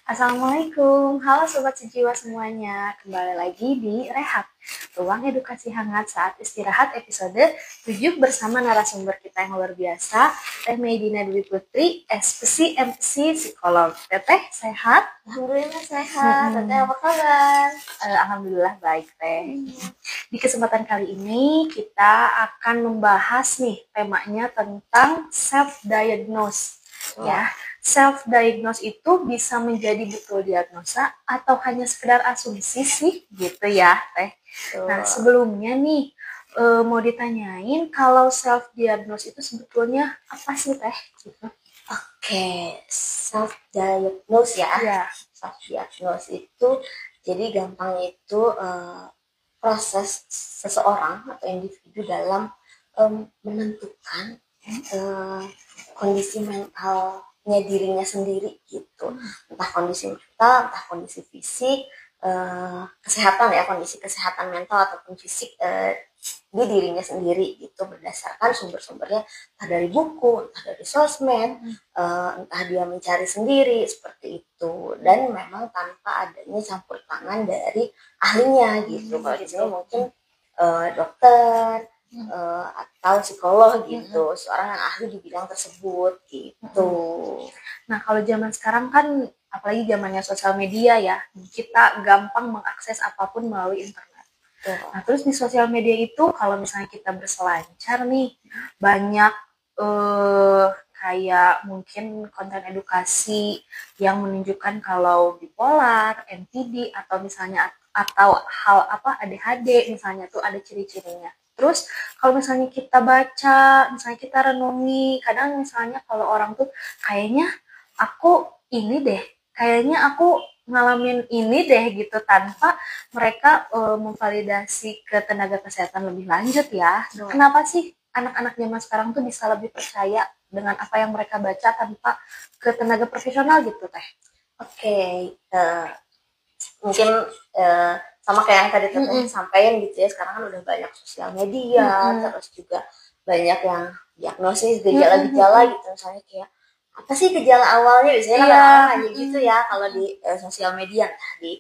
Assalamualaikum, halo Sobat Sejiwa semuanya. Kembali lagi di Rehat, ruang edukasi hangat saat istirahat episode 7 bersama narasumber kita yang luar biasa, Teh Medina Dwi Putri, SPC Psikolog. Teteh, sehat? Alhamdulillah sehat. Teteh apa kabar? Alhamdulillah baik, Teh. Di kesempatan kali ini kita akan membahas nih temanya tentang self-diagnose. Ya, self-diagnose itu bisa menjadi betul diagnosa atau hanya sekedar asumsi sih gitu ya, Teh. Nah, sebelumnya nih mau ditanyain kalau self-diagnose itu sebetulnya apa sih, Teh? Gitu. Oke, self-diagnose ya. Ya. Self-diagnose itu jadi gampangnya itu proses seseorang atau individu dalam menentukan kondisi mentalnya dirinya sendiri gitu. Entah kondisi mental, entah kondisi fisik, kesehatan ya, kondisi kesehatan mental ataupun fisik di dirinya sendiri gitu, berdasarkan sumber-sumbernya entah dari buku, entah dari sosmed, entah dia mencari sendiri seperti itu, dan memang tanpa adanya campur tangan dari ahlinya gitu. Kalau di sini mungkin dokter atau psikolog gitu, seorang yang ahli di bidang tersebut gitu. Nah, kalau zaman sekarang kan apalagi zamannya sosial media ya, kita gampang mengakses apapun melalui internet. Nah, terus di sosial media itu kalau misalnya kita berselancar nih, banyak kayak mungkin konten edukasi yang menunjukkan kalau bipolar, NPD atau misalnya atau hal apa ADHD misalnya tuh ada ciri-cirinya. Terus kalau misalnya kita baca, misalnya kita renungi, kadang misalnya kalau orang tuh kayaknya aku ini deh, kayaknya aku ngalamin ini deh gitu tanpa mereka memvalidasi ke tenaga kesehatan lebih lanjut ya. Kenapa sih anak-anak zaman sekarang tuh bisa lebih percaya dengan apa yang mereka baca tanpa ke tenaga profesional gitu, Teh? Oke, mungkin sama kayak yang tadi Teteh sampaikan gitu ya, sekarang kan udah banyak sosial media, terus juga banyak yang diagnosis gejala-gejala gitu, misalnya kayak apa sih gejala awalnya, biasanya kan orang-orang nanya gitu ya kalau di sosial media, entah di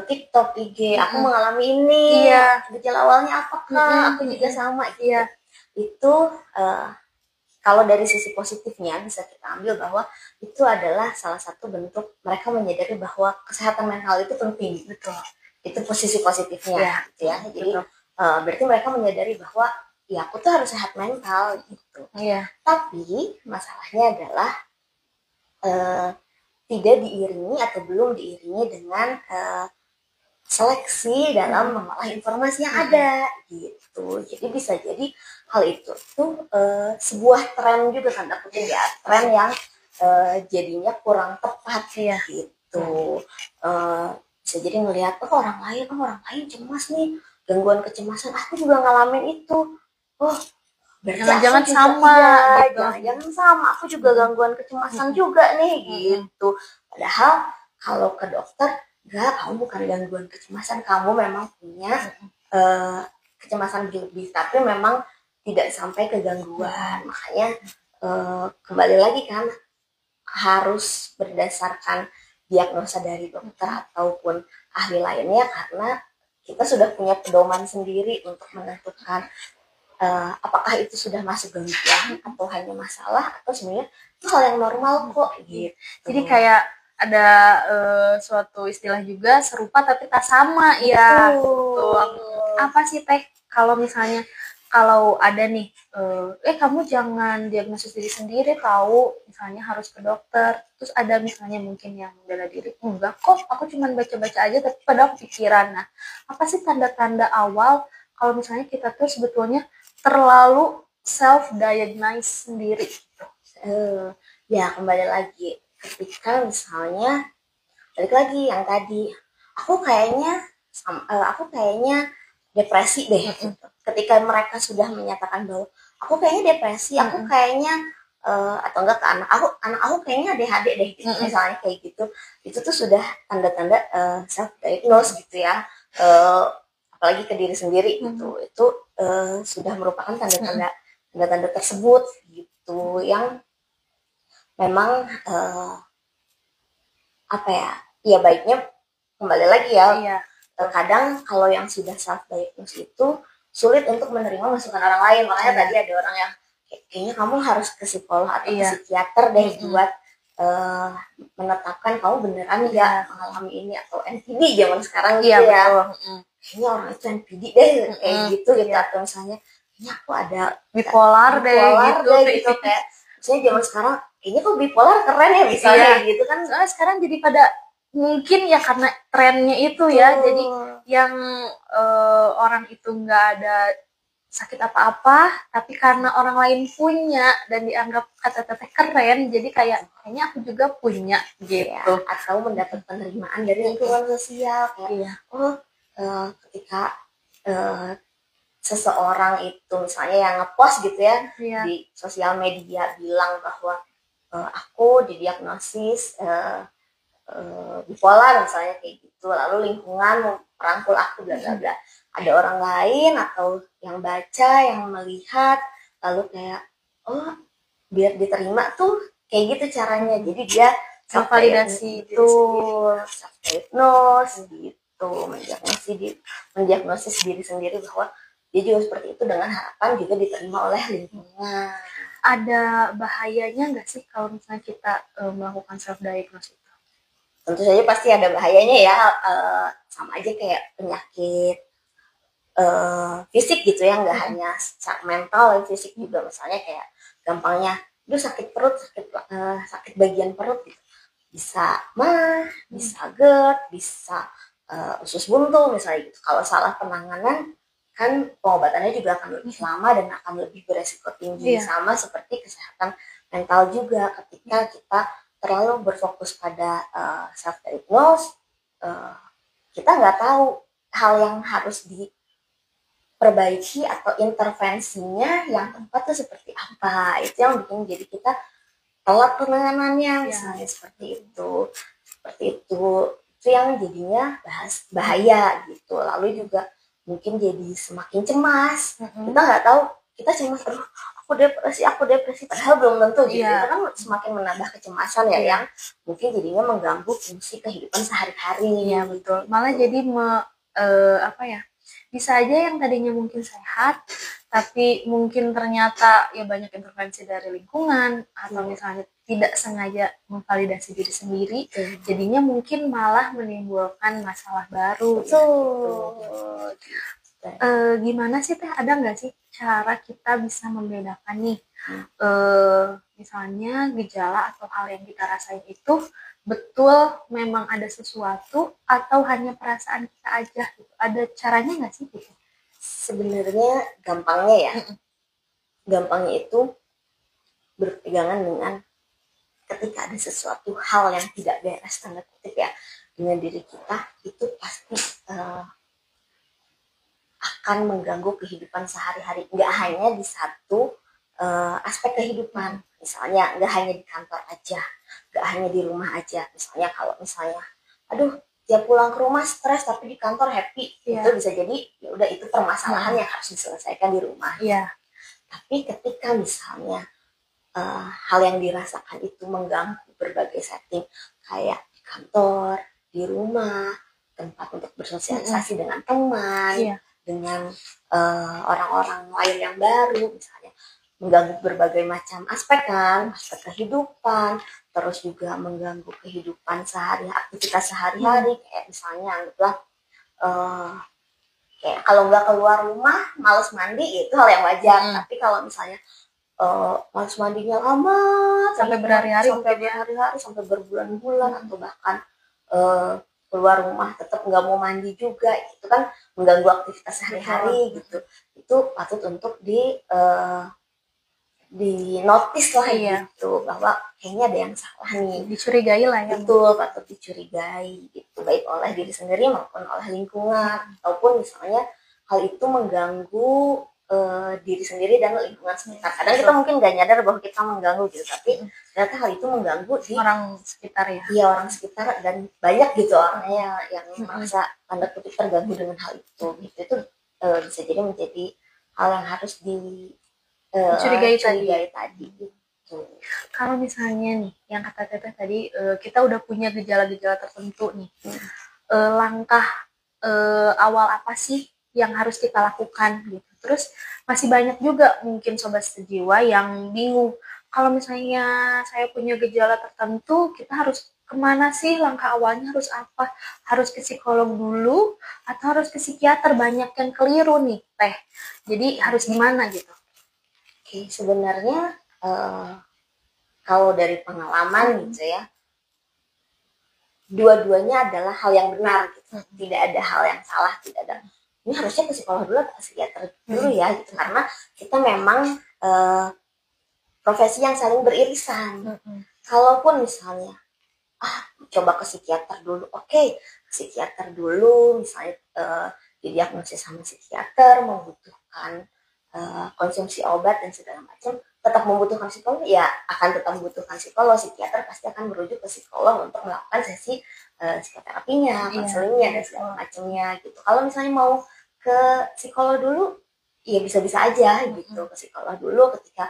TikTok, IG, aku mengalami ini, gejala awalnya apakah, aku juga sama gitu. Itu kalau dari sisi positifnya bisa kita ambil bahwa itu adalah salah satu bentuk mereka menyadari bahwa kesehatan mental itu penting. Betul. Itu posisi positifnya gitu ya. Jadi berarti mereka menyadari bahwa ya aku tuh harus sehat mental gitu. Tapi masalahnya adalah tidak diiringi atau belum diiringi dengan seleksi dalam mengolah informasi yang ada gitu. Jadi bisa jadi hal itu tuh sebuah tren juga, tanda kutip ya, tren yang jadinya kurang tepat gitu. Bisa jadi ngelihat orang lain cemas nih, gangguan kecemasan, aku juga ngalamin itu. Oh, jangan-jangan sama gitu. Jangan-jangan sama, aku juga gangguan kecemasan juga nih gitu. Padahal kalau ke dokter, enggak, kamu bukan gangguan kecemasan, kamu memang punya kecemasan berlebih, tapi memang tidak sampai ke gangguan. Makanya kembali lagi kan harus berdasarkan diagnosa dari dokter ataupun ahli lainnya, karena kita sudah punya pedoman sendiri untuk menentukan apakah itu sudah masuk gangguan atau hanya masalah, atau sebenarnya itu hal yang normal kok gitu. Jadi kayak ada suatu istilah juga serupa tapi tak sama ya. Betul. Apa sih Teh kalau misalnya kalau ada nih kamu jangan diagnosis diri sendiri, tahu misalnya harus ke dokter, terus ada misalnya mungkin yang membela diri, enggak kok aku cuma baca-baca aja tapi padahal pikiran. Nah, apa sih tanda-tanda awal kalau misalnya kita tuh sebetulnya terlalu self-diagnose sendiri gitu? Ya kembali lagi, ketika misalnya balik lagi yang tadi, aku kayaknya depresi deh gitu. Ketika mereka sudah menyatakan bahwa aku kayaknya depresi, aku kayaknya atau enggak ke anak aku kayaknya ADHD deh gitu. Misalnya kayak gitu, itu tuh sudah tanda-tanda self diagnose gitu ya. Apalagi ke diri sendiri gitu, itu sudah merupakan tanda-tanda tersebut gitu, yang memang apa ya, ya baiknya kembali lagi ya, Iya. kadang kalau yang sudah self diagnose itu sulit untuk menerima masukan orang lain. Makanya Iya. tadi ada orang yang kayaknya kamu harus ke psikolog atau ke Iya. psikiater deh buat menetapkan kamu beneran nggak Iya. mengalami ini, atau NPD zaman sekarang Iya, gitu ya. betul. Kayaknya orang itu NPD deh kayak gitu gitu, Iya. atau misalnya kayaknya aku ada Bipolar deh gitu. gitu kayak misalnya zaman sekarang kayaknya kok bipolar keren ya misalnya Iya. gitu kan. Soalnya sekarang jadi pada mungkin ya karena trennya itu ya, jadi yang orang itu nggak ada sakit apa-apa, tapi karena orang lain punya dan dianggap kata teteh keren, jadi kayaknya aku juga punya gitu. Ya, atau mendapat penerimaan dari lingkungan sosial kayak Iya. Ketika seseorang itu misalnya yang ngepost gitu ya Iya. di sosial media bilang bahwa aku didiagnosis bipolar misalnya kayak gitu, lalu lingkungan merangkul aku bla bla bla, ada orang lain atau yang baca yang melihat lalu kayak oh biar diterima tuh kayak gitu caranya, jadi dia Self validasi itu self diagnose gitu, mendiagnosis diri sendiri bahwa dia juga seperti itu dengan harapan juga diterima oleh lingkungan. Ada bahayanya nggak sih kalau misalnya kita melakukan self diagnosis itu? Tentu saja pasti ada bahayanya ya, sama aja kayak penyakit fisik gitu ya, nggak hanya secara mental, fisik juga. Misalnya kayak gampangnya, aduh sakit perut, sakit bagian perut gitu. Bisa mah, bisa GERD, bisa usus buntu misalnya gitu. Kalau salah penanganan kan pengobatannya juga akan lebih lama dan akan lebih beresiko tinggi. Sama seperti kesehatan mental juga, ketika kita terlalu berfokus pada self diagnose, kita nggak tahu hal yang harus diperbaiki atau intervensinya yang tepat tuh seperti apa. Itu yang bikin jadi kita telat penanganannya misalnya seperti itu itu yang jadinya bahaya gitu. Lalu juga mungkin jadi semakin cemas, kita nggak tahu, kita cemas aduh aku depresi padahal belum tentu gitu. Itu kan semakin menambah kecemasan ya, yang mungkin jadinya mengganggu fungsi kehidupan sehari-hari. Iya betul, malah jadi apa ya, bisa aja yang tadinya mungkin sehat tapi mungkin ternyata ya banyak intervensi dari lingkungan atau misalnya tidak sengaja memvalidasi diri sendiri, jadinya mungkin malah menimbulkan masalah baru. Gimana sih Teh, ada nggak sih cara kita bisa membedakan nih misalnya gejala atau hal yang kita rasain itu betul memang ada sesuatu atau hanya perasaan kita aja gitu? Ada caranya nggak sih gitu? Sebenarnya gampangnya itu berpegangan dengan ketika ada sesuatu hal yang tidak beres tanda kutip ya dengan diri kita, itu pasti akan mengganggu kehidupan sehari-hari. Nggak hanya di satu aspek kehidupan, misalnya nggak hanya di kantor aja, nggak hanya di rumah aja. Misalnya kalau misalnya aduh tiap pulang ke rumah stres tapi di kantor happy, itu bisa jadi ya udah itu permasalahan yang harus diselesaikan di rumah. Tapi ketika misalnya hal yang dirasakan itu mengganggu berbagai setting, kayak di kantor, di rumah, tempat untuk bersosialisasi dengan teman, dengan orang-orang lain yang baru misalnya, mengganggu berbagai macam aspek kan, aspek kehidupan, terus juga mengganggu kehidupan aktivitas sehari-hari, kayak misalnya anggaplah kayak kalau nggak keluar rumah males mandi, itu hal yang wajar. Tapi kalau misalnya males mandinya lama sampai berhari-hari, sampai berbulan-bulan, atau bahkan keluar rumah tetap nggak mau mandi juga, itu kan mengganggu aktivitas sehari-hari gitu. Itu patut untuk di notice lah gitu, bahwa kayaknya ada yang salah nih, dicurigai lah ya. Betul, patut dicurigai gitu, baik oleh diri sendiri maupun oleh lingkungan, ataupun misalnya hal itu mengganggu diri sendiri dan lingkungan sekitar. Kadang kita mungkin nggak nyadar bahwa kita mengganggu gitu, tapi ternyata hal itu mengganggu di orang sekitar ya. Iya, orang sekitar, dan banyak gitu orangnya yang merasa tanda kutip terganggu dengan hal itu gitu. Itu bisa jadi menjadi hal yang harus dicurigai tadi. Kalau misalnya nih, yang kata Teteh tadi, kita udah punya gejala-gejala tertentu nih, langkah awal apa sih yang harus kita lakukan gitu. Terus masih banyak juga mungkin sobat sejiwa yang bingung. Kalau misalnya saya punya gejala tertentu, kita harus kemana sih, langkah awalnya harus apa? Harus ke psikolog dulu atau harus ke psikiater? Banyak yang keliru nih, Teh. Jadi harus gimana gitu? Oke, sebenarnya kalau dari pengalaman gitu ya, dua-duanya adalah hal yang benar gitu. Tidak ada hal yang salah, tidak ada ini harusnya ke psikolog dulu atau ke psikiater dulu ya gitu, karena kita memang profesi yang saling beririsan. Kalaupun misalnya coba ke psikiater dulu, oke, ke psikiater dulu misalnya didiagnosis sama psikiater, membutuhkan konsumsi obat dan segala macam, tetap membutuhkan psikolog, ya akan tetap membutuhkan psikolog. Psikiater pasti akan merujuk ke psikolog untuk melakukan sesi psikoterapinya, konselingnya dan segala macamnya gitu. Kalau misalnya mau ke psikolog dulu, ya bisa-bisa aja gitu, ke psikolog dulu. Ketika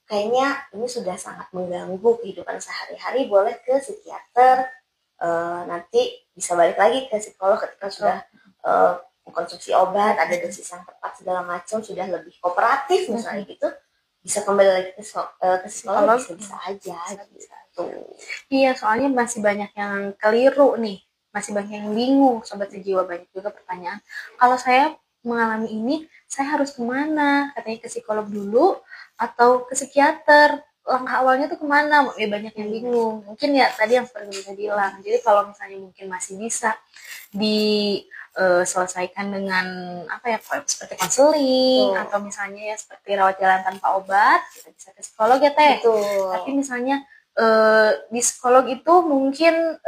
kayaknya ini sudah sangat mengganggu kehidupan sehari-hari, boleh ke psikiater, nanti bisa balik lagi ke psikolog ketika sudah mengkonsumsi obat, ada dosis yang tepat segala macam, sudah lebih kooperatif misalnya gitu, bisa kembali lagi ke psikolog, bisa aja gitu. Iya, soalnya masih banyak yang keliru nih, masih banyak yang bingung, sobat sejiwa. Banyak juga pertanyaan, kalau saya mengalami ini, saya harus kemana? Katanya ke psikolog dulu atau ke psikiater? Langkah awalnya tuh kemana? Ya banyak yang bingung. Mungkin ya tadi yang seperti saya bilang, jadi kalau misalnya mungkin masih bisa diselesaikan dengan apa ya, seperti konseling atau misalnya ya seperti rawat jalan tanpa obat, kita bisa ke psikolog ya Teh. Tapi misalnya di psikolog itu mungkin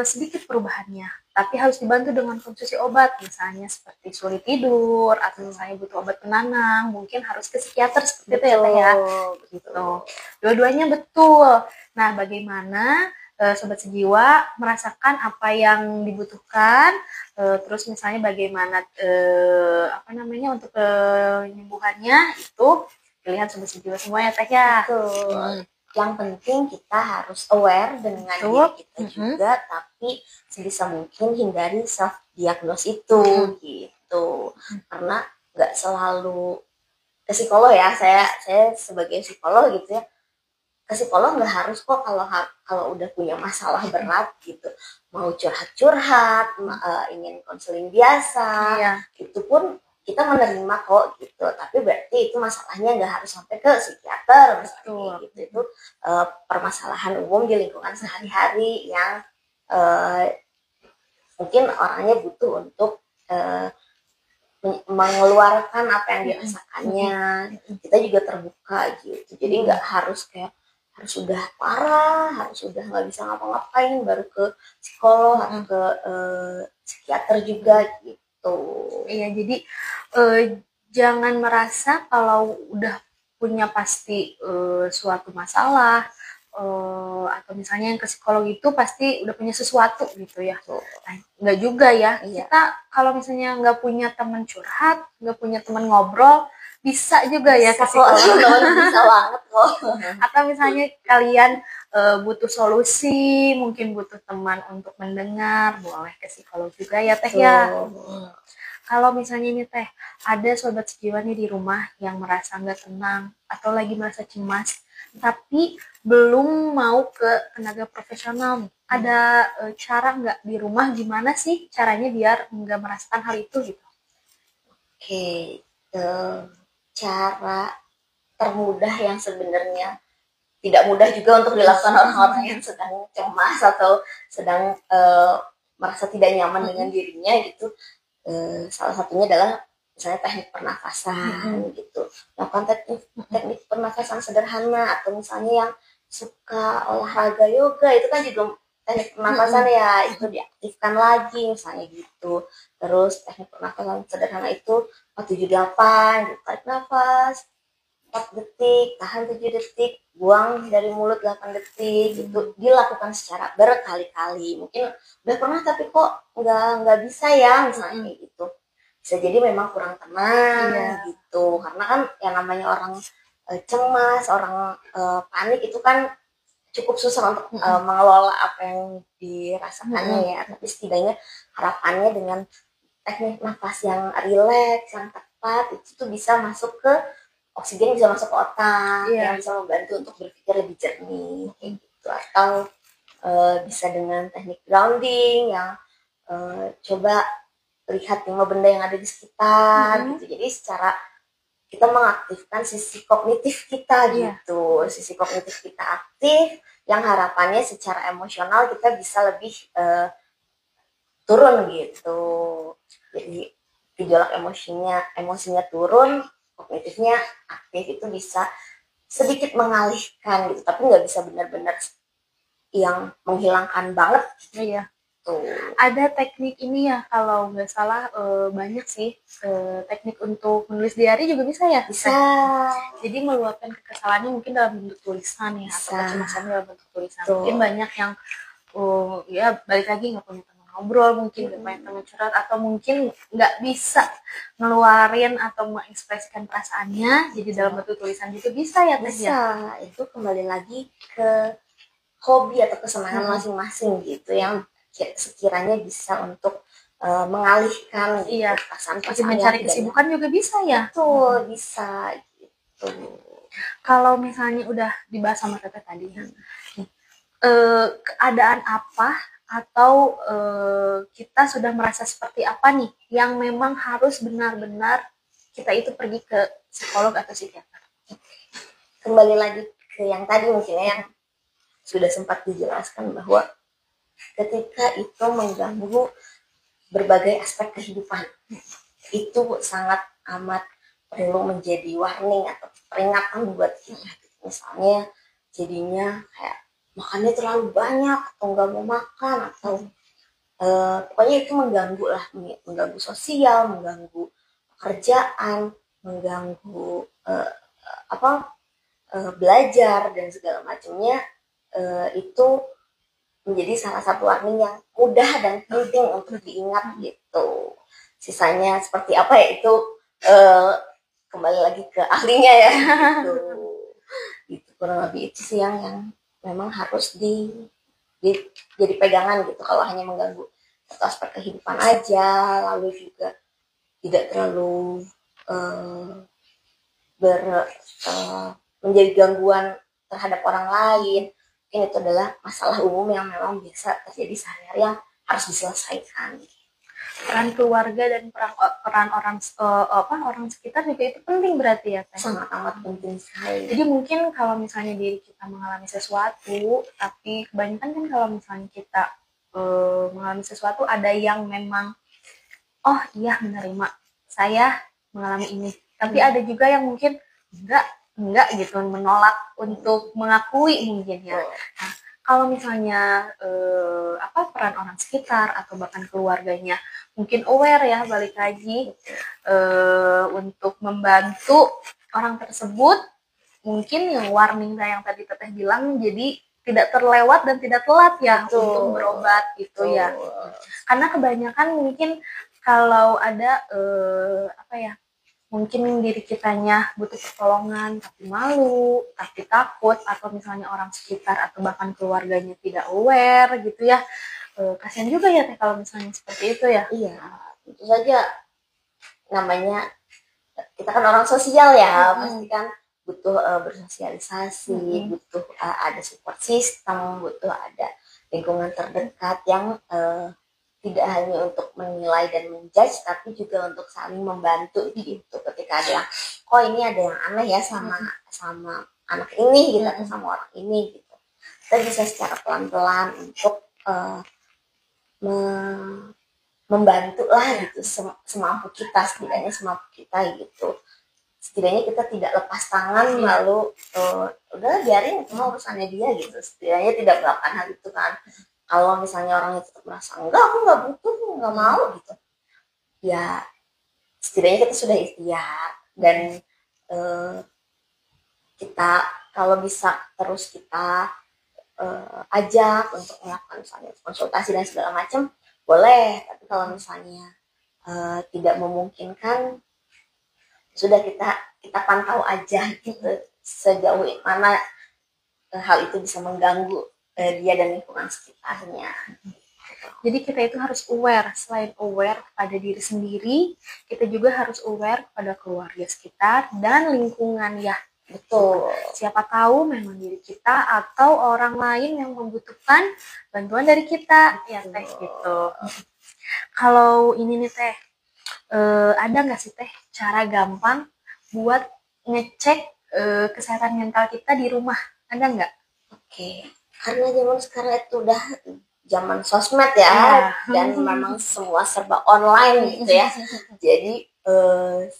sedikit perubahannya, tapi harus dibantu dengan konsumsi obat, misalnya seperti sulit tidur atau misalnya butuh obat penenang, mungkin harus ke psikiater seperti itu ya Teh ya. Gitu. Dua-duanya betul. Nah, bagaimana sobat sejiwa merasakan apa yang dibutuhkan, terus misalnya bagaimana apa namanya untuk penyembuhannya, itu pilihan sobat sejiwa semua ya Teh ya. Yang penting kita harus aware dengan diri kita juga, tapi sebisa mungkin hindari self diagnose itu gitu. Karena nggak selalu ke psikolog ya, saya sebagai psikolog gitu ya, ke psikolog nggak harus kok kalau udah punya masalah berat gitu, mau curhat-curhat, ingin konseling biasa, itu pun kita menerima kok gitu. Tapi berarti itu masalahnya nggak harus sampai ke psikiater misalnya gitu. Itu permasalahan umum di lingkungan sehari-hari yang mungkin orangnya butuh untuk mengeluarkan apa yang dirasakannya. Kita juga terbuka gitu, jadi nggak harus kayak harus udah parah, harus udah nggak bisa ngapa-ngapain baru ke psikolog atau ke psikiater juga gitu. Iya, jadi jangan merasa kalau udah punya pasti suatu masalah atau misalnya yang ke psikolog itu pasti udah punya sesuatu gitu ya. Nah, nggak juga ya. Kita kalau misalnya nggak punya teman curhat, nggak punya teman ngobrol, bisa juga ya ke psikolog. Bisa banget kok. Atau misalnya kalian butuh solusi, mungkin butuh teman untuk mendengar, boleh ke psikolog juga ya Teh ya. Kalau misalnya ini Teh, ada sobat sejiwa nih di rumah yang merasa nggak tenang atau lagi merasa cemas, tapi belum mau ke tenaga profesional. Ada cara nggak di rumah, gimana sih caranya biar nggak merasakan hal itu gitu? Oke, cara termudah yang sebenarnya tidak mudah juga untuk dilakukan orang-orang yang sedang cemas atau sedang merasa tidak nyaman dengan dirinya gitu. Salah satunya adalah misalnya teknik pernafasan gitu. Lakukan teknik pernafasan sederhana, atau misalnya yang suka olahraga yoga itu kan juga teknik pernafasan ya, itu diaktifkan lagi misalnya gitu. Terus teknik pernafasan sederhana itu 478 gitu, tarik nafas 4 detik, tahan 7 detik, buang dari mulut 8 detik, itu dilakukan secara berkali-kali. Mungkin udah pernah tapi kok nggak bisa ya misalnya kayak gitu. Bisa jadi memang kurang tenang gitu, karena kan yang namanya orang cemas, orang panik, itu kan cukup susah untuk mengelola apa yang dirasakannya ya. Tapi setidaknya harapannya dengan teknik nafas yang rileks, yang tepat, itu tuh bisa masuk ke oksigen, bisa masuk ke otak, yang bisa membantu untuk berpikir lebih jernih kayak gitu. Atau bisa dengan teknik grounding yang coba lihat 5 benda yang ada di sekitar gitu. Jadi secara kita mengaktifkan sisi kognitif kita gitu. Sisi kognitif kita aktif, yang harapannya secara emosional kita bisa lebih turun gitu. Jadi gejolak emosinya turun, kognitifnya aktif, itu bisa sedikit mengalihkan gitu, tapi nggak bisa benar-benar yang menghilangkan banget. Iya. Tuh. Ada teknik ini ya, kalau nggak salah banyak sih teknik untuk menulis diary juga bisa ya? Bisa. Jadi meluapkan kekesalannya mungkin dalam bentuk tulisan ya, atau kecemasannya dalam bentuk tulisan. Tuh. Mungkin banyak yang ya balik lagi nggak punya teman ngobrol, mungkin nggak punya teman curhat, atau mungkin nggak bisa ngeluarin atau mengekspresikan perasaannya, jadi dalam bentuk tulisan juga bisa ya? Bisa. Itu kembali lagi ke hobi atau kesenangan masing-masing gitu, yang sekiranya bisa untuk mengalihkan perasaan-perasaan. Mencari kesibukan juga bisa ya? Betul, bisa gitu. Kalau misalnya udah dibahas sama Teteh tadi, keadaan apa atau kita sudah merasa seperti apa nih yang memang harus benar-benar kita itu pergi ke psikolog atau psikiater? Kembali lagi ke yang tadi mungkin ya, yang sudah sempat dijelaskan bahwa ketika itu mengganggu berbagai aspek kehidupan, itu sangat amat perlu menjadi warning atau peringatan buat kita. Misalnya jadinya kayak makannya terlalu banyak, atau nggak mau makan, atau pokoknya itu mengganggu lah, mengganggu sosial, mengganggu pekerjaan, mengganggu belajar dan segala macamnya. Itu menjadi salah satu warning yang mudah dan penting untuk diingat gitu. Sisanya seperti apa ya, itu kembali lagi ke ahlinya ya gitu. Gitu kurang lebih itu sih yang memang harus jadi pegangan gitu. Kalau hanya mengganggu satu aspek kehidupan aja, lalu juga tidak terlalu menjadi gangguan terhadap orang lain, ini itu adalah masalah umum yang memang biasa terjadi sehari-hari yang harus diselesaikan. Peran keluarga dan peran orang sekitar juga itu penting berarti ya, Teh? Sangat amat penting sekali. Jadi mungkin kalau misalnya diri kita mengalami sesuatu, tapi kebanyakan kan kalau misalnya kita mengalami sesuatu, ada yang memang oh iya menerima saya mengalami ini, tapi ada juga yang mungkin enggak gitu, menolak untuk mengakui mungkin ya. Nah, kalau misalnya peran orang sekitar atau bahkan keluarganya mungkin aware ya, balik lagi untuk membantu orang tersebut, mungkin yang warning yang tadi Teteh bilang jadi tidak terlewat dan tidak telat ya. Betul. Untuk berobat gitu. Betul. Ya. Karena kebanyakan mungkin kalau ada mungkin diri kitanya butuh pertolongan tapi malu, tapi takut, atau misalnya orang sekitar atau bahkan keluarganya tidak aware gitu ya. Kasihan juga ya Teh kalau misalnya seperti itu ya. Iya, tentu saja, namanya kita kan orang sosial ya, pasti kan butuh bersosialisasi, butuh ada support system, butuh ada lingkungan terdekat yang tidak hanya untuk menilai dan menjudge, tapi juga untuk saling membantu gitu. Ketika ada yang, ini ada yang aneh ya sama anak ini gitu, atau sama orang ini gitu, kita bisa secara pelan-pelan untuk membantu lah gitu, semampu kita, setidaknya semampu kita gitu. Setidaknya kita tidak lepas tangan lalu udah biarin itu urusannya dia gitu. Setidaknya tidak melakukan hal itu kan. Kalau misalnya orang itu merasa enggak, aku nggak butuh, nggak mau gitu, ya setidaknya kita sudah ikhtiar. Dan kita kalau bisa terus kita ajak untuk melakukan misalnya konsultasi dan segala macam, boleh. Tapi kalau misalnya tidak memungkinkan, sudah kita pantau aja gitu. sejauh mana hal itu bisa mengganggu dia dan lingkungan sekitarnya. Jadi kita itu harus aware, selain aware pada diri sendiri, kita juga harus aware pada keluarga sekitar dan lingkungan ya. Betul. Siapa tahu memang diri kita atau orang lain yang membutuhkan bantuan dari kita, ya teh gitu. Kalau ini nih teh, ada nggak sih teh cara gampang buat ngecek kesehatan mental kita di rumah? Ada nggak? Oke, karena zaman sekarang itu udah zaman sosmed ya, dan memang semua serba online gitu ya. Jadi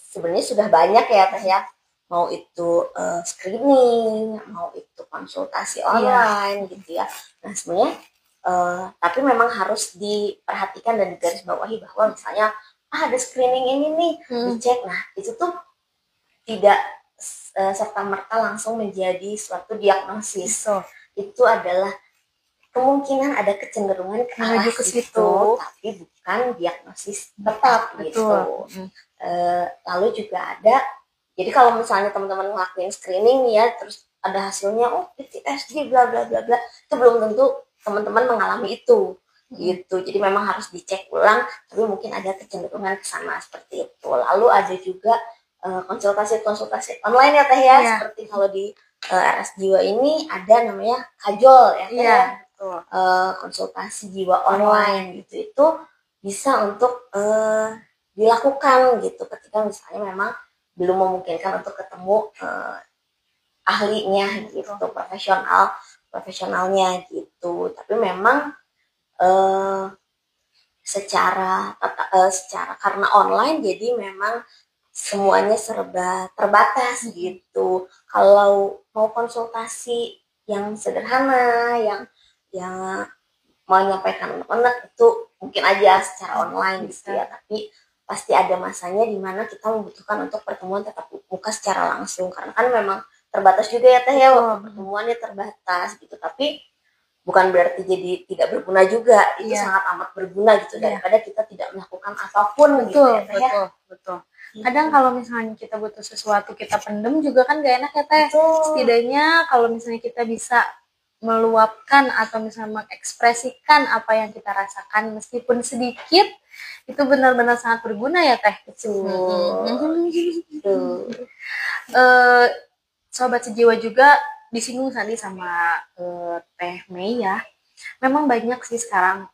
sebenarnya sudah banyak ya teh ya, mau itu screening, mau itu konsultasi online gitu ya. Nah sebenarnya tapi memang harus diperhatikan dan digarisbawahi bahwa misalnya ada screening ini nih dicek, nah itu tuh tidak serta-merta langsung menjadi suatu diagnosis. Itu adalah kemungkinan ada kecenderungan ke arah situ, tapi bukan diagnosis tetap gitu. Lalu juga ada, jadi kalau misalnya teman-teman ngelakuin screening ya, terus ada hasilnya PTSD bla bla bla bla, itu belum tentu teman-teman mengalami itu gitu. Jadi memang harus dicek ulang, tapi mungkin ada kecenderungan ke sana seperti itu. Lalu ada juga konsultasi online ya teh ya, seperti kalau di RS Jiwa ini ada namanya Kajol ya teh ya. Konsultasi jiwa online gitu, itu bisa untuk dilakukan gitu ketika misalnya memang belum memungkinkan untuk ketemu ahlinya gitu, profesionalnya gitu. Tapi memang secara karena online jadi memang semuanya serba terbatas gitu. Kalau mau konsultasi yang sederhana, yang menyampaikan unek-unek itu mungkin aja secara online gitu ya, tapi pasti ada masanya di mana kita membutuhkan untuk pertemuan tatap muka secara langsung, karena kan memang terbatas juga ya teh ya, pertemuannya terbatas gitu. Tapi bukan berarti jadi tidak berguna juga, itu sangat amat berguna gitu, daripada kita tidak melakukan apapun gitu ya teh ya. Betul. Kadang kalau misalnya kita butuh sesuatu kita pendem juga kan gak enak ya teh. Setidaknya kalau misalnya kita bisa meluapkan atau misalnya mengekspresikan apa yang kita rasakan meskipun sedikit, itu benar-benar sangat berguna ya teh. Sobat Sejiwa juga disinggung tadi sama Teh Mei ya. Memang banyak sih sekarang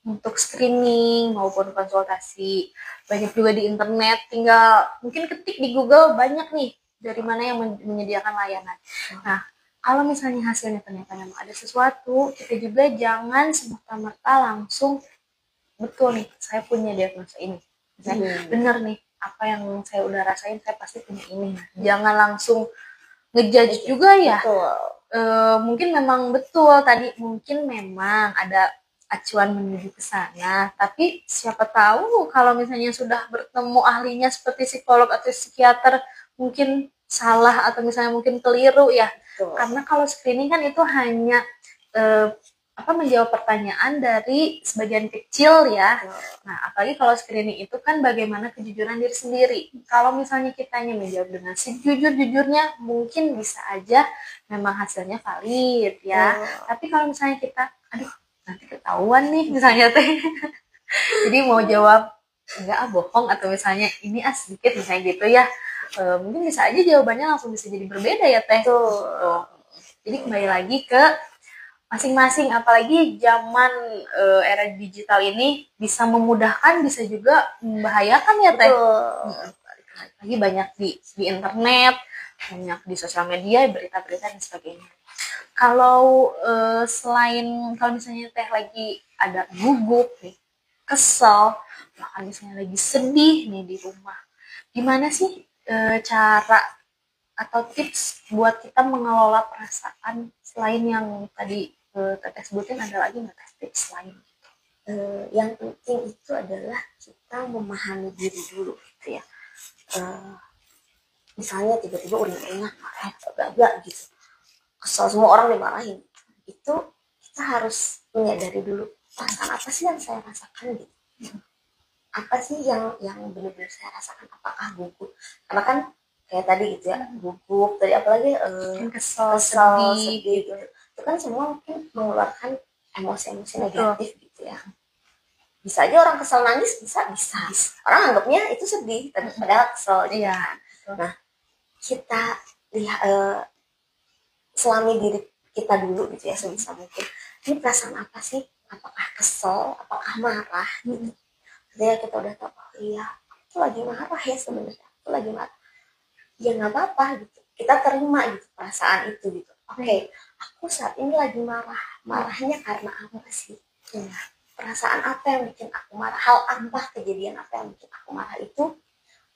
untuk screening maupun konsultasi, banyak juga di internet, tinggal mungkin ketik di Google, banyak nih dari mana yang menyediakan layanan. Nah, kalau misalnya hasilnya ternyata memang ada sesuatu, kita juga jangan semerta-merta langsung betul nih, saya punya diagnosa ini. Benar nih, apa yang saya udah rasain, saya pasti punya ini. Jangan langsung ngejudge juga ya. Mungkin memang betul tadi, mungkin memang ada acuan menuju ke sana, tapi siapa tahu kalau misalnya sudah bertemu ahlinya seperti psikolog atau psikiater mungkin salah atau misalnya mungkin keliru ya. Karena kalau screening kan itu hanya menjawab pertanyaan dari sebagian kecil ya. Nah, apalagi kalau screening itu kan bagaimana kejujuran diri sendiri. Kalau misalnya kitanya menjawab dengan sejujur-jujurnya, mungkin bisa aja memang hasilnya valid ya. Tapi kalau misalnya kita, nanti ketahuan nih misalnya teh. Jadi mau jawab enggak bohong atau misalnya ini sedikit misalnya gitu ya. Mungkin bisa aja jawabannya langsung bisa jadi berbeda ya teh. Jadi kembali lagi ke masing-masing, apalagi zaman era digital ini bisa memudahkan, bisa juga membahayakan ya teh. Lagi banyak di internet, banyak di sosial media, berita-berita dan sebagainya. Kalau selain kalau misalnya teh lagi ada gugup nih, kesel, bahkan misalnya lagi sedih nih di rumah, gimana sih cara atau tips buat kita mengelola perasaan selain yang tadi Teteh sebutin, ada lagi nggak tips lain? Yang penting itu adalah kita memahami diri dulu gitu ya. Misalnya tiba-tiba uring-uringan agak gitu, kesel, semua orang dimarahin, itu kita harus menyadari dulu perasaan apa sih yang saya rasakan gitu. Apa sih yang benar-benar saya rasakan, apakah gugup? Karena kan kayak tadi gitu ya, gugup tadi, apalagi Kesel, kesel, sedih sedih gitu. gitu. Itu kan semua mungkin mengeluarkan emosi-emosi Betul. negatif gitu ya. Bisa aja orang kesel nangis, bisa. Orang anggapnya itu sedih, tapi padahal kesel gitu Iya. kan. Betul. Nah, kita lihat selami diri kita dulu gitu ya, sebisa mungkin. Ini perasaan apa sih? Apakah kesel? Apakah marah? Gitu. Ketika kita udah tahu, oh iya, aku lagi marah ya sebenarnya. Aku lagi marah. Ya nggak apa-apa gitu. Kita terima gitu perasaan itu gitu. Oke, aku saat ini lagi marah. Marahnya karena apa sih? Perasaan apa yang bikin aku marah? Hal apa, kejadian apa yang bikin aku marah itu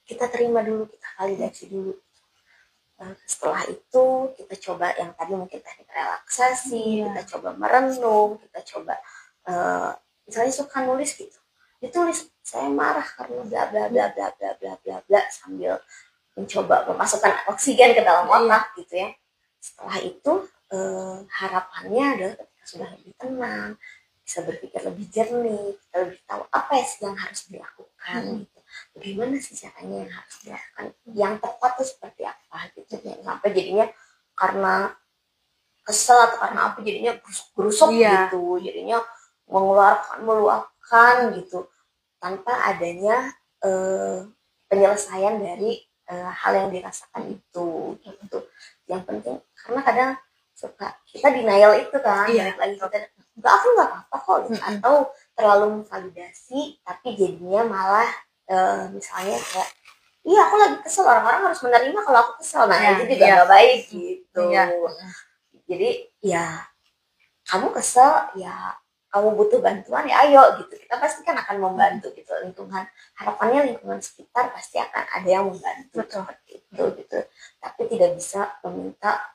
kita terima dulu, kita validasi dulu. Setelah itu kita coba yang tadi mungkin teknik relaksasi, kita coba merenung, kita coba misalnya suka nulis gitu, ditulis saya marah karena bla bla bla bla bla bla bla bla sambil mencoba memasukkan oksigen ke dalam otak gitu ya. Setelah itu harapannya adalah ketika sudah lebih tenang, bisa berpikir lebih jernih, kita lebih tahu apa yang harus dilakukan gitu. Bagaimana sih caranya yang harus dilakukan, yang tepat tuh seperti apa gitu ya. Sampai jadinya karena kesel atau karena apa jadinya gerusuk gitu, jadinya meluapkan gitu tanpa adanya penyelesaian dari hal yang dirasakan itu gitu. Yang penting karena kadang suka kita denial itu kan, balik lagi kita enggak, aku nggak apa-apa kok gitu. Atau terlalu memvalidasi tapi jadinya malah misalnya kayak iya aku lagi kesel, orang-orang harus menerima kalau aku kesel. Nah itu juga nggak baik gitu. Jadi ya kamu kesel, ya kamu butuh bantuan, ya ayo gitu. Kita pasti kan akan membantu gitu. Harapannya lingkungan sekitar pasti akan ada yang membantu seperti itu gitu. Tapi tidak bisa meminta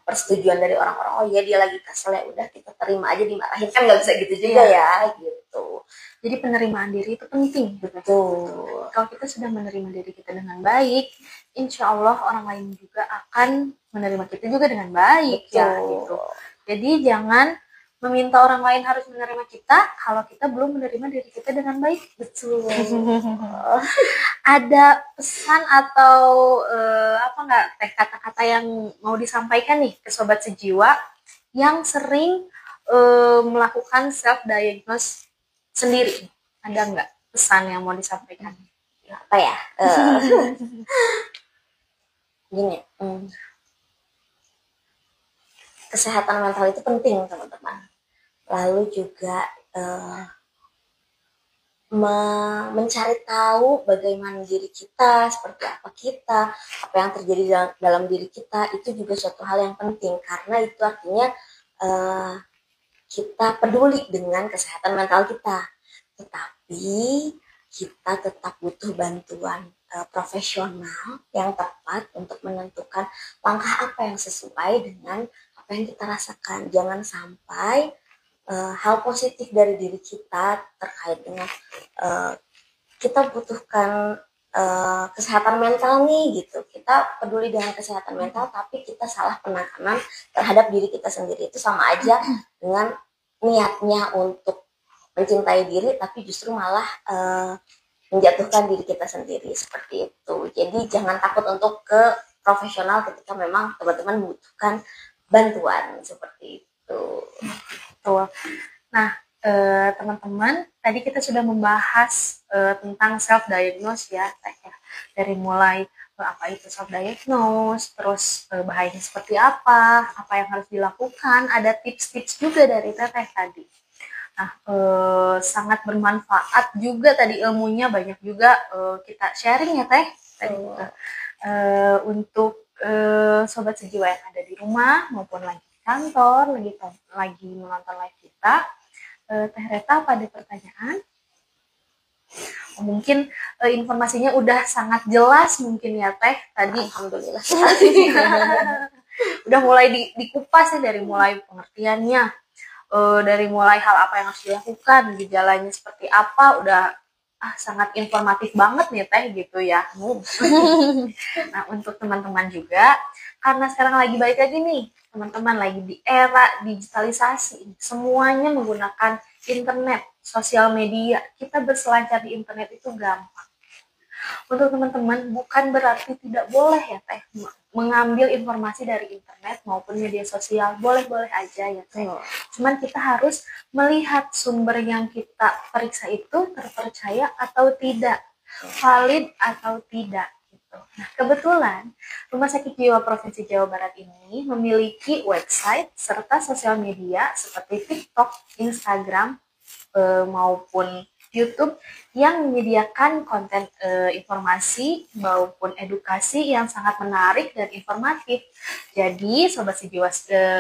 persetujuan dari orang-orang. Oh iya dia lagi kesel, ya udah kita terima aja dimarahin, kan nggak bisa gitu juga ya gitu. Jadi penerimaan diri itu penting. Betul. Kalau kita sudah menerima diri kita dengan baik, insya Allah orang lain juga akan menerima kita juga dengan baik. Betul. Ya gitu. Jadi jangan meminta orang lain harus menerima kita kalau kita belum menerima diri kita dengan baik. Betul. Ada pesan atau apa nggak teh kata-kata yang mau disampaikan nih ke sobat sejiwa yang sering melakukan self diagnose sendiri? Ada nggak pesan yang mau disampaikan? Apa ya? Gini, kesehatan mental itu penting teman-teman. Lalu juga mencari tahu bagaimana diri kita, seperti apa yang terjadi dalam diri kita, itu juga suatu hal yang penting karena itu artinya kita peduli dengan kesehatan mental kita. Tetapi kita tetap butuh bantuan profesional yang tepat untuk menentukan langkah apa yang sesuai dengan apa yang kita rasakan. Jangan sampai hal positif dari diri kita terkait dengan kita butuhkan kesehatan mental nih gitu. Kita peduli dengan kesehatan mental tapi kita salah penanganan terhadap diri kita sendiri. Itu sama aja dengan niatnya untuk mencintai diri tapi justru malah menjatuhkan diri kita sendiri, seperti itu. Jadi jangan takut untuk ke profesional ketika memang teman-teman membutuhkan bantuan seperti itu. Betul. Nah, teman-teman, tadi kita sudah membahas tentang self diagnose ya, dari mulai apa itu self diagnose, terus bahayanya seperti apa yang harus dilakukan, ada tips-tips juga dari Teteh tadi. Nah, sangat bermanfaat juga tadi ilmunya, banyak juga kita sharing ya Teh tadi untuk sobat sejiwa yang ada di rumah maupun lagi kantor, lagi menonton live kita. Teh Reta pada pertanyaan? Mungkin informasinya udah sangat jelas mungkin ya Teh tadi. Alhamdulillah. Udah mulai dikupas sih dari mulai pengertiannya, dari mulai hal apa yang harus dilakukan, gejalanya seperti apa, udah sangat informatif banget nih Teh gitu ya. Nah untuk teman-teman juga, karena sekarang lagi balik lagi nih, teman-teman lagi di era digitalisasi, semuanya menggunakan internet, sosial media, kita berselancar di internet itu gampang. Untuk teman-teman bukan berarti tidak boleh ya Teh mengambil informasi dari internet maupun media sosial, boleh-boleh aja ya Teh. Cuman kita harus melihat sumber yang kita periksa itu terpercaya atau tidak, valid atau tidak. Nah, kebetulan Rumah Sakit Jiwa Provinsi Jawa Barat ini memiliki website serta sosial media seperti TikTok, Instagram, maupun YouTube yang menyediakan konten informasi maupun edukasi yang sangat menarik dan informatif. Jadi Sobat Sejiwa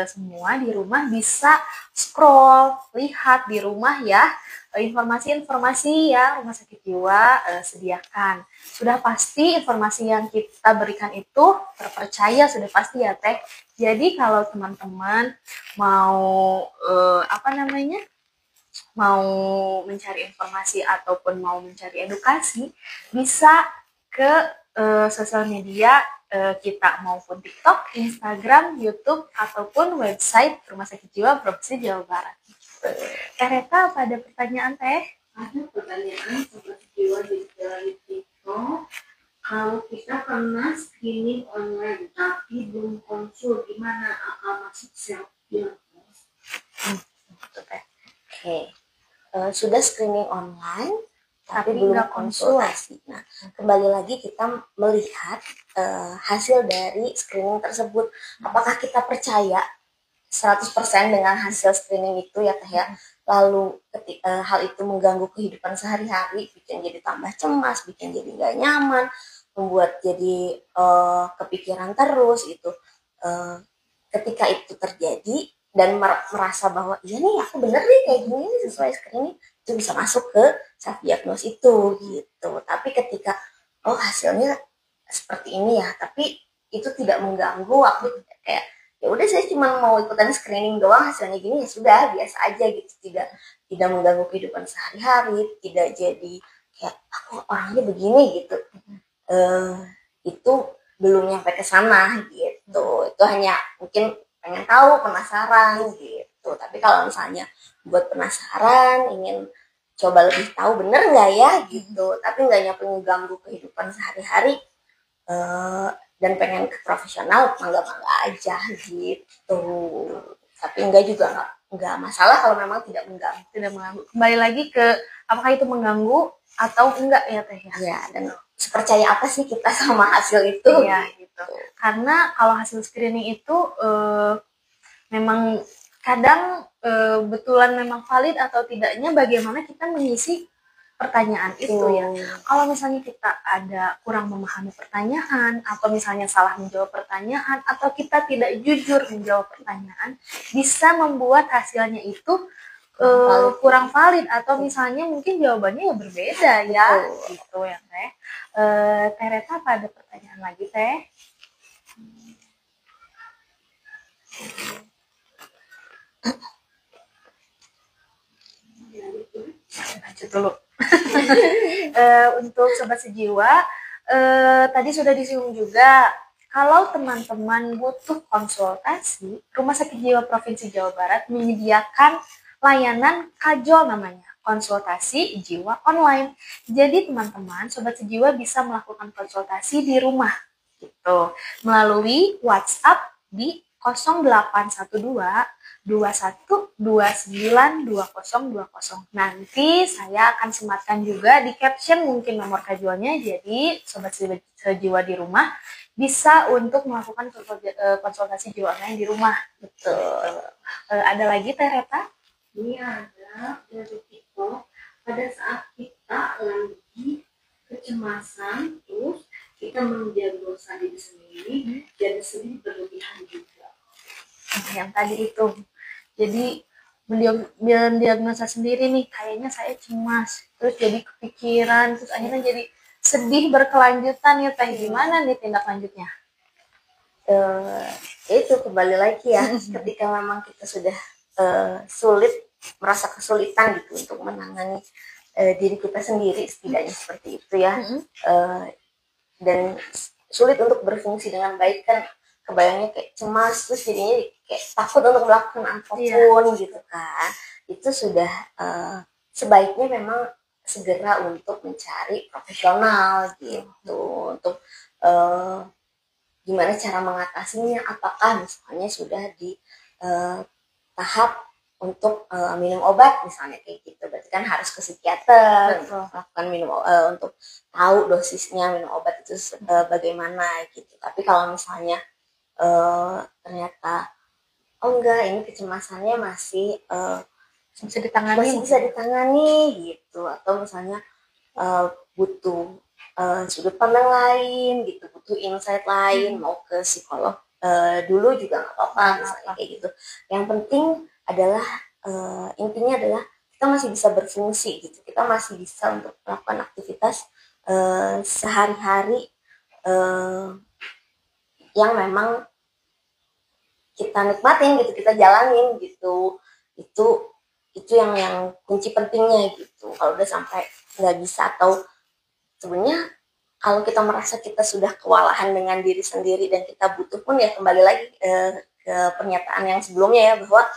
semua di rumah bisa scroll, lihat di rumah ya informasi-informasi yang Rumah Sakit Jiwa sediakan. Sudah pasti informasi yang kita berikan itu terpercaya, sudah pasti ya Teh. Jadi kalau teman-teman mau mau mencari informasi ataupun mau mencari edukasi, bisa ke sosial media kita maupun TikTok, Instagram, YouTube, ataupun website Rumah Sakit Jiwa Provinsi Jawa Barat. Reta, apa ada pertanyaan Teh? Ada pertanyaan Sobat Jiwa di TikTok. Kalau kita pernah screening online tapi belum konsul, gimana akan masuk self diagnosis? Oke. Sudah screening online tapi belum konsultasi. Nah, kembali lagi kita melihat hasil dari screening tersebut. Apakah kita percaya 100% dengan hasil screening itu ya Teh ya. Lalu hal itu mengganggu kehidupan sehari-hari, bikin jadi tambah cemas, bikin jadi nggak nyaman, membuat jadi kepikiran terus gitu. Ketika itu terjadi dan merasa bahwa iya nih aku bener nih kayak gini nih sesuai screening, itu bisa masuk ke self diagnosis itu gitu. Tapi ketika hasilnya seperti ini ya, tapi itu tidak mengganggu aku, kayak ya udah saya cuma mau ikutan screening doang, hasilnya gini ya sudah, biasa aja gitu, tidak mengganggu kehidupan sehari-hari, tidak jadi kayak aku orangnya begini gitu. Itu belum nyampe ke sana gitu. Itu hanya mungkin pengen tahu, penasaran gitu. Tapi kalau misalnya buat penasaran, ingin coba lebih tahu bener nggak ya gitu, tapi nggak nyampe mengganggu kehidupan sehari-hari, dan pengen ke profesional, mangga-mangga aja gitu. Tapi enggak juga enggak masalah kalau memang tidak mengganggu. Tidak mengganggu. Kembali lagi ke apakah itu mengganggu atau enggak ya Teh ya. Ya, dan sepercaya apa sih kita sama hasil itu? Ya, gitu. Karena kalau hasil screening itu memang kadang betulan memang valid atau tidaknya bagaimana kita mengisi pertanyaan itu ya. Kalau misalnya kita ada kurang memahami pertanyaan atau misalnya salah menjawab pertanyaan atau kita tidak jujur menjawab pertanyaan, bisa membuat hasilnya itu kurang valid atau misalnya mungkin jawabannya ya berbeda ya. Gitu ya Teh. Teh Reta, apa ada pertanyaan lagi Teh? Lanjut dulu. Untuk Sobat Sejiwa, tadi sudah disinggung juga, kalau teman-teman butuh konsultasi, Rumah Sakit Jiwa Provinsi Jawa Barat menyediakan layanan Kajol namanya, konsultasi jiwa online. Jadi teman-teman, Sobat Sejiwa bisa melakukan konsultasi di rumah gitu, melalui WhatsApp di 0812 21292020. Nanti saya akan sematkan juga di caption mungkin nomor kajualnya, jadi Sobat Sejiwa di rumah bisa untuk melakukan konsultasi jiwa online di rumah. Betul. Ada lagi Teh Reta? Ini ada dari TikTok, pada saat kita lagi kecemasan, terus kita mendiagnosa diri sendiri, jadi sedih berlebihan juga. Yang tadi itu, jadi mendiagnosa sendiri nih, kayaknya saya cemas, terus jadi kepikiran, terus akhirnya jadi sedih berkelanjutan ya Teh. Gimana nih tindak lanjutnya? Itu kembali lagi ya, ketika memang kita sudah sulit, merasa kesulitan gitu untuk menangani diri kita sendiri, setidaknya seperti itu ya, dan sulit untuk berfungsi dengan baik kan, kebayangnya kayak cemas, terus jadinya kayak takut untuk melakukan apapun gitu kan. Itu sudah sebaiknya memang segera untuk mencari profesional gitu untuk gimana cara mengatasinya, apakah misalnya sudah di tahap untuk minum obat misalnya kayak gitu, berarti kan harus ke psikiater melakukan minum untuk tahu dosisnya minum obat itu bagaimana gitu. Tapi kalau misalnya ternyata oh enggak, ini kecemasannya masih bisa ditangani gitu, atau misalnya butuh sudut pandang lain gitu, butuh insight lain, mau ke psikolog dulu juga nggak apa-apa misalnya kayak gitu. Yang penting adalah intinya adalah kita masih bisa berfungsi gitu, kita masih bisa untuk melakukan aktivitas sehari-hari yang memang kita nikmatin gitu, kita jalanin gitu. Itu yang kunci pentingnya gitu. Kalau udah sampai nggak bisa, atau sebenarnya kalau kita merasa kita sudah kewalahan dengan diri sendiri dan kita butuh pun, ya kembali lagi ke pernyataan yang sebelumnya ya, bahwa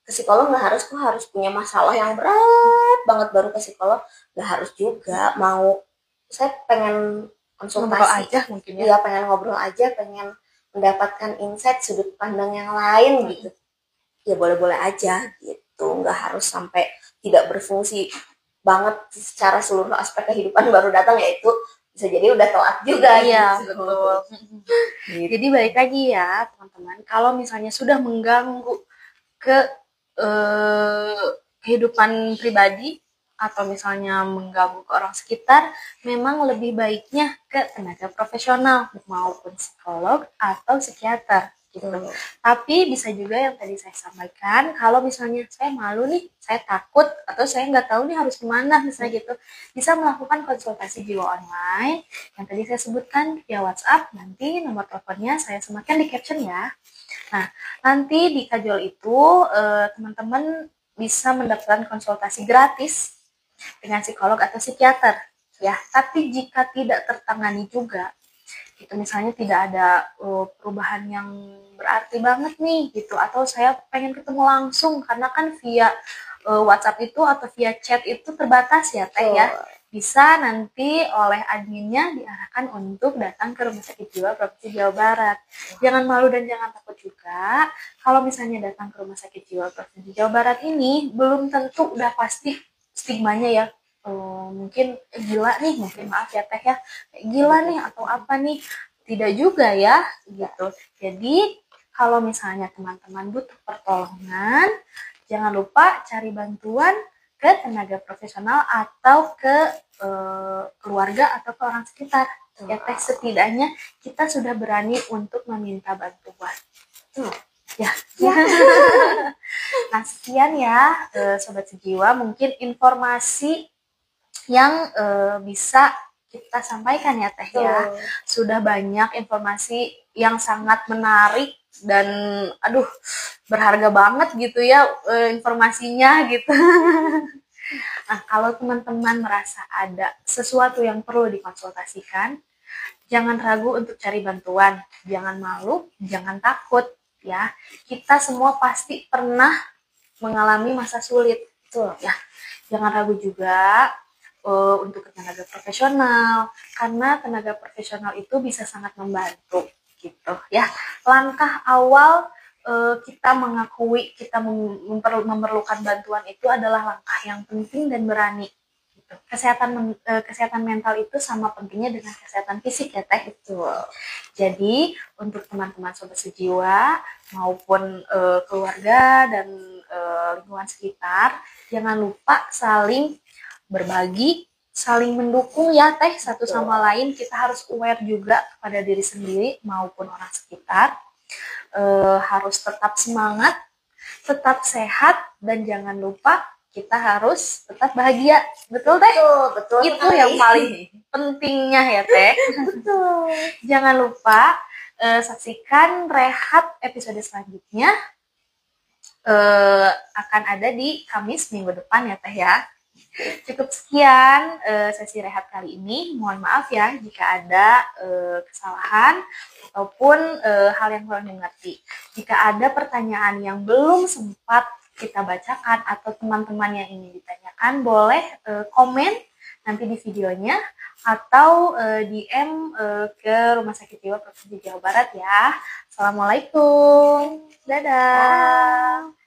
ke psikolog nggak harus punya masalah yang berat banget baru ke psikolog. Nggak harus juga. Mau saya pengen konsultasi ngobrol aja mungkin ya. Iya, pengen ngobrol aja, pengen mendapatkan insight sudut pandang yang lain gitu, ya boleh-boleh aja gitu. Nggak harus sampai tidak berfungsi banget secara seluruh aspek kehidupan baru datang, yaitu bisa jadi udah telat juga. Iya, gitu. Betul. Gitu. Jadi balik lagi ya teman-teman, kalau misalnya sudah mengganggu ke kehidupan pribadi atau misalnya mengganggu ke orang sekitar, memang lebih baiknya ke tenaga profesional maupun psikolog atau psikiater gitu. Tapi bisa juga yang tadi saya sampaikan, kalau misalnya saya malu nih, saya takut atau saya nggak tahu nih harus kemana misalnya gitu, bisa melakukan konsultasi jiwa online yang tadi saya sebutkan via WhatsApp. Nanti nomor teleponnya saya sematkan di caption ya. Nah, nanti di Kajol itu teman-teman bisa mendapatkan konsultasi gratis dengan psikolog atau psikiater ya. Tapi jika tidak tertangani juga, itu misalnya tidak ada perubahan yang berarti banget nih gitu, atau saya pengen ketemu langsung, karena kan via WhatsApp itu atau via chat itu terbatas ya Teh ya, bisa nanti oleh adminnya diarahkan untuk datang ke Rumah Sakit Jiwa Provinsi Jawa Barat. Jangan malu dan jangan takut juga. Kalau misalnya datang ke Rumah Sakit Jiwa Provinsi Jawa Barat ini belum tentu udah pasti stigmanya ya. Mungkin gila nih, mungkin maaf ya Teh ya, gila nih atau apa nih. Tidak juga ya gitu. Jadi kalau misalnya teman-teman butuh pertolongan, jangan lupa cari bantuan ke tenaga profesional atau ke keluarga atau ke orang sekitar. Ya Teh, setidaknya kita sudah berani untuk meminta bantuan. Ya. Nah, sekian ya Sobat Sejiwa, mungkin informasi yang bisa kita sampaikan ya Teh ya. Sudah banyak informasi yang sangat menarik dan berharga banget gitu ya informasinya gitu. Nah, kalau teman-teman merasa ada sesuatu yang perlu dikonsultasikan, jangan ragu untuk cari bantuan, jangan malu, jangan takut ya. Kita semua pasti pernah mengalami masa sulit, tuh ya. Jangan ragu juga untuk tenaga profesional, karena tenaga profesional itu bisa sangat membantu gitu ya. Langkah awal kita mengakui kita memerlukan bantuan itu adalah langkah yang penting dan berani gitu. Kesehatan mental itu sama pentingnya dengan kesehatan fisik ya Teh itu. Jadi untuk teman-teman Sobat Sejiwa maupun keluarga dan lingkungan sekitar, jangan lupa saling berbagi, saling mendukung ya Teh satu sama lain. Kita harus aware juga kepada diri sendiri maupun orang sekitar. Harus tetap semangat, tetap sehat, dan jangan lupa kita harus tetap bahagia. Betul Teh? Betul. Itu yang paling pentingnya ya Teh. Betul. Jangan lupa saksikan Rehat episode selanjutnya. Akan ada di Kamis minggu depan ya Teh ya. Cukup sekian sesi rehat kali ini. Mohon maaf ya jika ada kesalahan ataupun hal yang kurang dimengerti. Jika ada pertanyaan yang belum sempat kita bacakan atau teman-teman yang ingin ditanyakan, boleh komen nanti di videonya atau DM ke Rumah Sakit Jiwa Provinsi Jawa Barat ya. Assalamualaikum. Dadah.